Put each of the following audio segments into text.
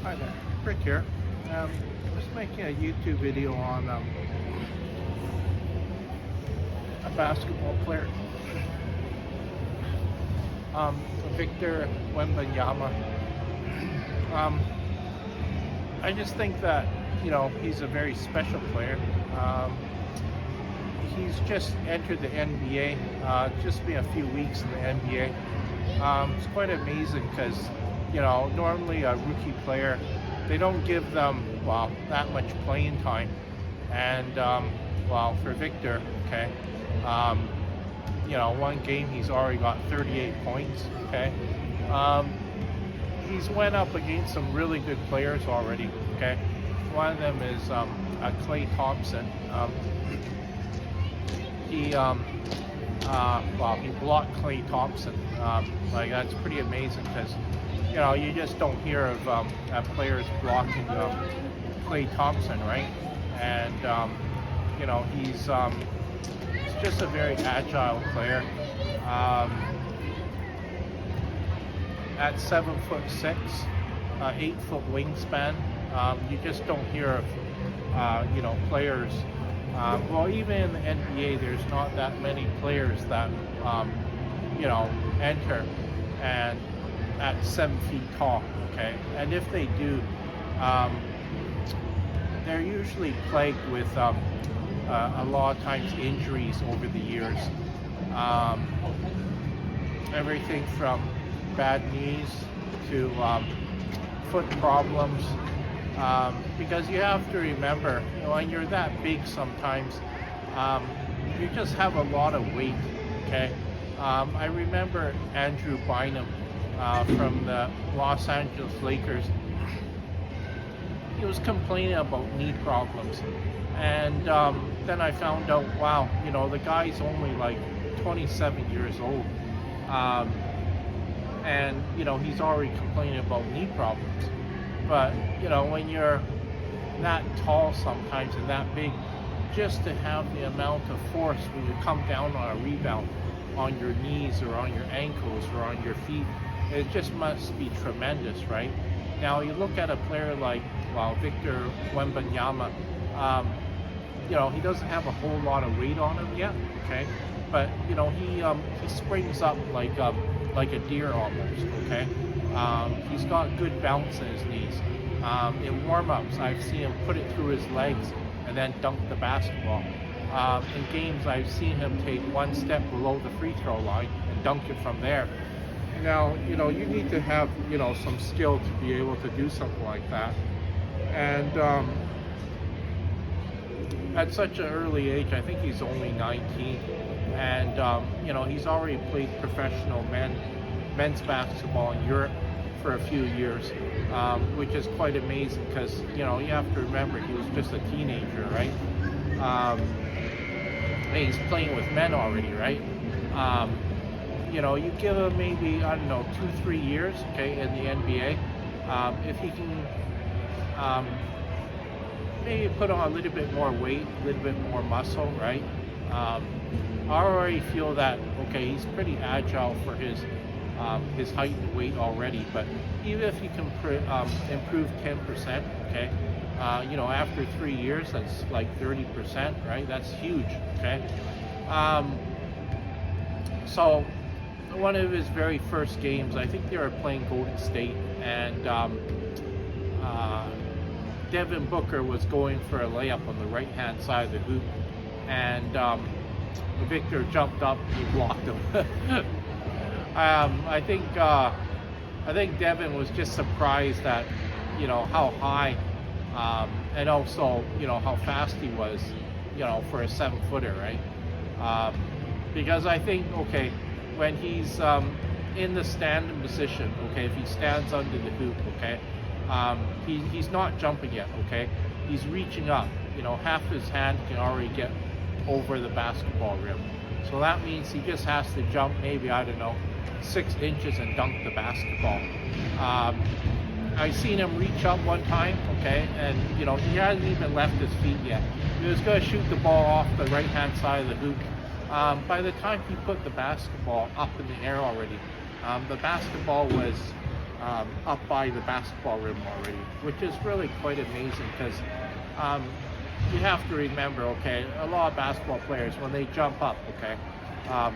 Hi there, Rick here. Just making a YouTube video on a basketball player, Victor Wembanyama. Um, I just think that he's a very special player. He's just entered the NBA. Just been a few weeks in the NBA. It's quite amazing because normally a rookie player, they don't give them that much playing time, and for Victor, okay, one game he's already got 38 points. Okay, he's went up against some really good players already. Okay, one of them is Klay Thompson. He blocked Klay Thompson. That's pretty amazing because you just don't hear of players blocking Klay Thompson, right? And he's just a very agile player. At 7'6", 8-foot wingspan, you just don't hear of players. Even in the NBA, there's not that many players that enter and at 7 feet tall. Okay, and if they do, they're usually plagued with a lot of times injuries over the years. Everything from bad knees to foot problems. Because you have to remember, when you're that big sometimes, you just have a lot of weight. Okay, I remember Andrew Bynum from the Los Angeles Lakers. He was complaining about knee problems, and then I found out, wow, the guy's only like 27 years old, and he's already complaining about knee problems. But when you're that tall sometimes and that big, just to have the amount of force when you come down on a rebound on your knees or on your ankles or on your feet, it just must be tremendous, right? Now you look at a player like Victor Wembanyama. He doesn't have a whole lot of weight on him yet, okay? But he springs up like a deer almost, okay? He's got good bounce in his knees. In warm-ups, I've seen him put it through his legs and then dunk the basketball. In games, I've seen him take one step below the free throw line and dunk it from there. Now, you need to have, some skill to be able to do something like that. And at such an early age, I think he's only 19, and he's already played professional men's basketball in Europe for a few years, which is quite amazing because you have to remember he was just a teenager, right? He's playing with men already, right? You give him maybe 2-3 years, okay, in the NBA. If he can maybe put on a little bit more weight, a little bit more muscle, right? I already feel that, okay, he's pretty agile for his height and weight already, but even if he can improve 10%, okay, after 3 years, that's like 30%, right? That's huge, okay? So one of his very first games, I think they were playing Golden State, and Devin Booker was going for a layup on the right-hand side of the hoop, and Victor jumped up and he blocked him. I think Devin was just surprised at how high and also how fast he was for a 7-footer, right? Because I think, okay, when he's in the standing position, okay, if he stands under the hoop, okay, he's not jumping yet, okay, he's reaching up. Half his hand can already get over the basketball rim, so that means he just has to jump maybe 6 inches and dunk the basketball. I've seen him reach up one time, okay, and he hasn't even left his feet yet. He was going to shoot the ball off the right-hand side of the hoop. By the time he put the basketball up in the air already, the basketball was up by the basketball rim already, which is really quite amazing because you have to remember, okay, a lot of basketball players when they jump up, okay, um,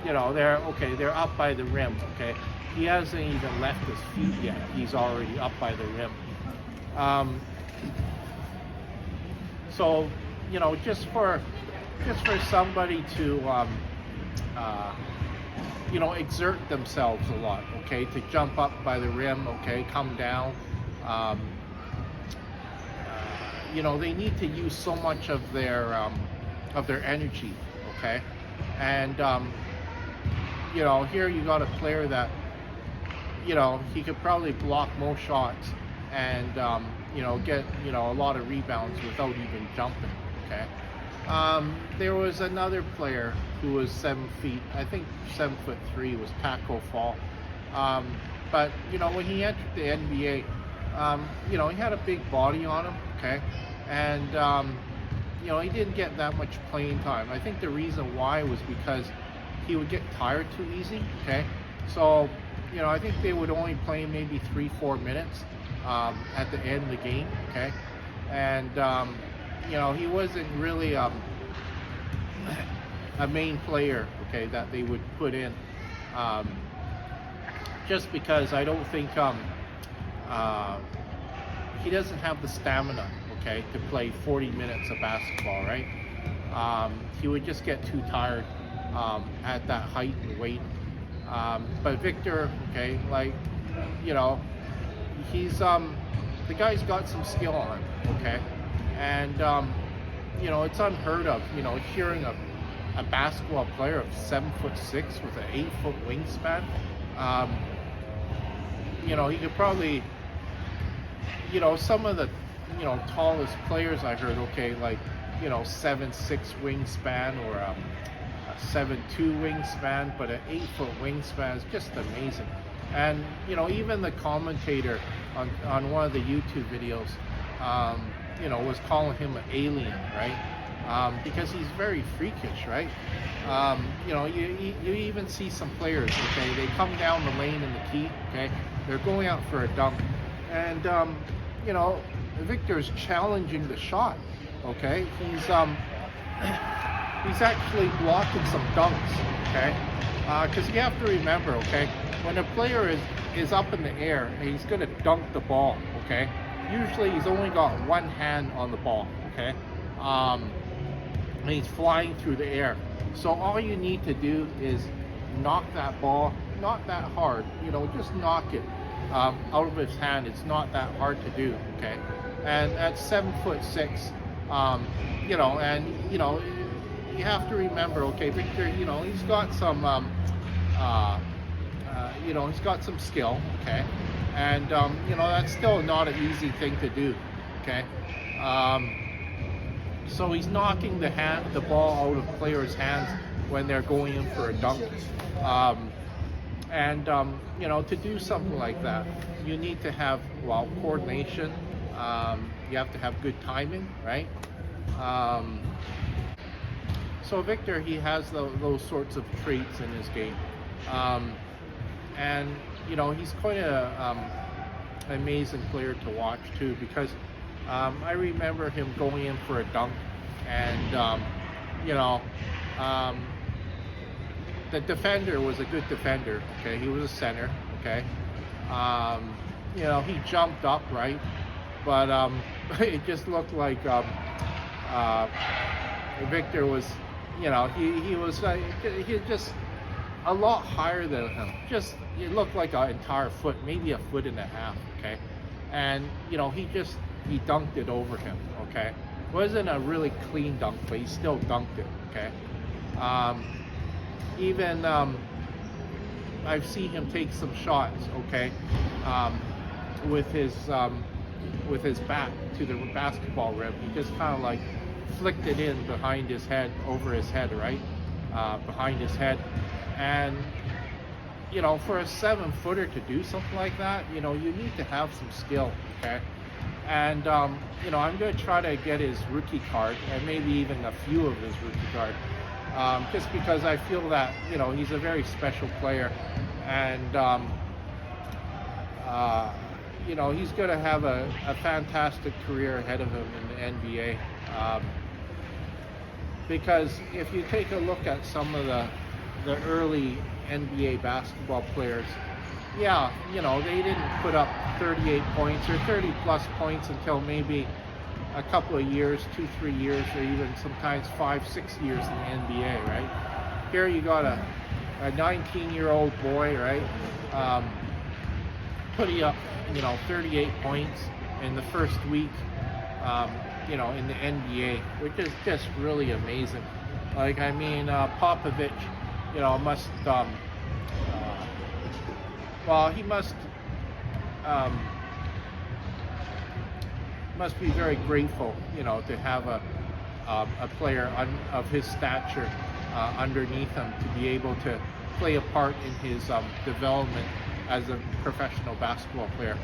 they're up by the rim, okay. He hasn't even left his feet yet. He's already up by the rim. So, just for somebody to exert themselves a lot, okay, to jump up by the rim, okay, come down. They need to use so much of their energy, okay, and here you got a player that he could probably block most shots and get a lot of rebounds without even jumping, okay. There was another player who was 7 feet, I think 7'3", was Taco Fall. But when he entered the NBA, he had a big body on him, okay, and he didn't get that much playing time. I think the reason why was because he would get tired too easy, okay. So I think they would only play maybe 3-4 minutes at the end of the game, okay, and he wasn't really a main player, okay, that they would put in, just because I don't think he doesn't have the stamina, okay, to play 40 minutes of basketball, right? He would just get too tired at that height and weight. But Victor, okay, he's the guy's got some skill on him, okay, and it's unheard of, hearing a basketball player of 7'6" with an 8-foot wingspan. He could probably, some of the tallest players I heard, okay, 7'6" wingspan or a 7'2" wingspan, but an 8-foot wingspan is just amazing. And even the commentator on one of the YouTube videos, was calling him an alien, right? Because he's very freakish, right? You even see some players, okay, they come down the lane in the key, okay, they're going out for a dunk, and Victor's challenging the shot, okay, he's actually blocking some dunks, okay, because you have to remember, okay, when a player is up in the air and he's going to dunk the ball, okay, usually he's only got one hand on the ball, okay, and he's flying through the air. So all you need to do is knock that ball, not that hard, just knock it out of his hand. It's not that hard to do, okay. And at 7'6", you have to remember, okay, Victor, he's got some, he's got some skill, okay, and that's still not an easy thing to do, okay. So he's knocking the ball out of players' hands when they're going in for a dunk. To do something like that, you need to have, coordination. You have to have good timing, right? So Victor, he has those sorts of traits in his game. He's quite an amazing player to watch too, because I remember him going in for a dunk, and the defender was a good defender, okay, he was a center, okay, he jumped up, right, but it just looked like Victor was, he was just a lot higher than him, just, it looked like an entire foot, maybe a foot and a half, okay, and he dunked it over him, okay. Wasn't a really clean dunk, but he still dunked it, okay. I've seen him take some shots, okay, with his back to the basketball rim. He just kind of flicked it in behind his head, over his head, right, behind his head, and for a 7-footer to do something like that, you need to have some skill, okay. And I'm going to try to get his rookie card, and maybe even a few of his rookie card, just because I feel that he's a very special player, and uh, he's going to have a fantastic career ahead of him in the NBA. Because if you take a look at some of the early NBA basketball players, yeah, they didn't put up 38 points or 30 plus points until maybe a couple of years, 2-3 years, or even sometimes 5-6 years in the NBA, right? Here you got a 19-year-old boy, right, putting up 38 points in the first week, in the NBA, which is just really amazing. Like, I mean, Popovich, must he must be very grateful, to have a player of his stature underneath him to be able to play a part in his development as a professional basketball player.